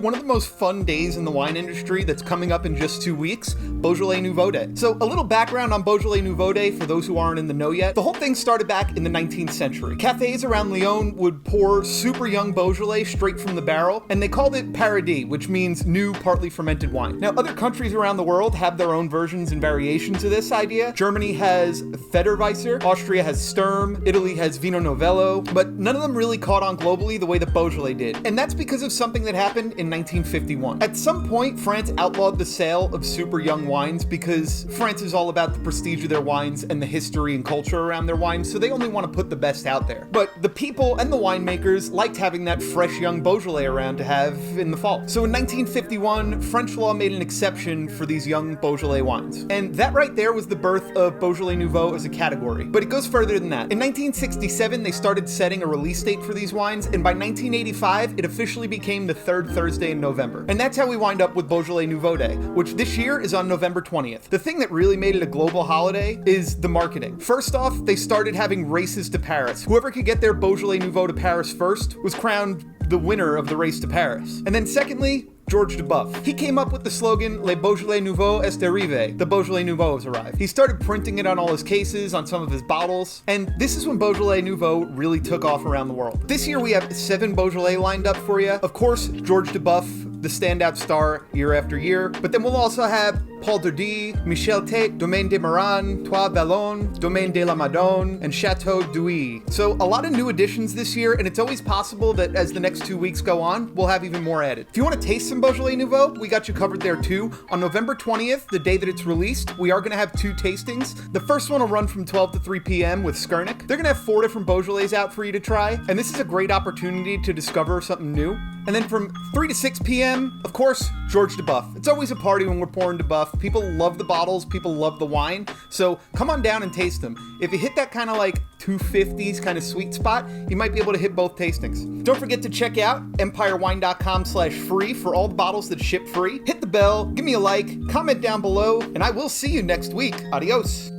One of the most fun days in the wine industry that's coming up in just 2 weeks, Beaujolais Nouveau Day. So a little background on Beaujolais Nouveau Day for those who aren't in the know yet. The whole thing started back in the 19th century. Cafes around Lyon would pour super young Beaujolais straight from the barrel, and they called it Paradis, which means new partly fermented wine. Now, other countries around the world have their own versions and variations of this idea. Germany has Federweißer, Austria has Sturm, Italy has Vino Novello, but none of them really caught on globally the way that Beaujolais did. And that's because of something that happened in 1951. At some point, France outlawed the sale of super young wines because France is all about the prestige of their wines and the history and culture around their wines, so they only want to put the best out there. But the people and the winemakers liked having that fresh young Beaujolais around to have in the fall. So in 1951, French law made an exception for these young Beaujolais wines. And that right there was the birth of Beaujolais Nouveau as a category. But it goes further than that. In 1967, they started setting a release date for these wines, and by 1985, it officially became the third Thursday in November. And that's how we wind up with Beaujolais Nouveau Day, which this year is on November 20th. The thing that really made it a global holiday is the marketing. First off, they started having races to Paris. Whoever could get their Beaujolais Nouveau to Paris first was crowned the winner of the race to Paris. And then secondly, George Duboeuf. He came up with the slogan, Le Beaujolais Nouveau est arrivé. The Beaujolais Nouveau has arrived. He started printing it on all his cases, on some of his bottles, and this is when Beaujolais Nouveau really took off around the world. This year we have 7 Beaujolais lined up for you. Of course, George Duboeuf, the standout star year after year, but then we'll also have Paul Dardis, Michel Tate, Domaine de Maran, Trois Vallons, Domaine de la Madone, and Chateau d'Uy. So a lot of new additions this year, and it's always possible that as the next 2 weeks go on, we'll have even more added. If you want to taste some Beaujolais Nouveau, we got you covered there too. On November 20th, the day that it's released, we are going to have 2 tastings. The first one will run from 12 to 3 p.m. with Skurnik. They're going to have 4 different Beaujolais out for you to try, and this is a great opportunity to discover something new. And then from 3 to 6 p.m., of course, George Duboeuf. It's always a party when we're pouring Duboeuf. People love the bottles, people love the wine, so come on down and taste them. If you hit that kind of like 250s kind of sweet spot, you might be able to hit both tastings. Don't forget to check out empirewine.com/free for all the bottles that ship free. Hit the bell, give me a like, comment down below, and I will see you next week. Adios.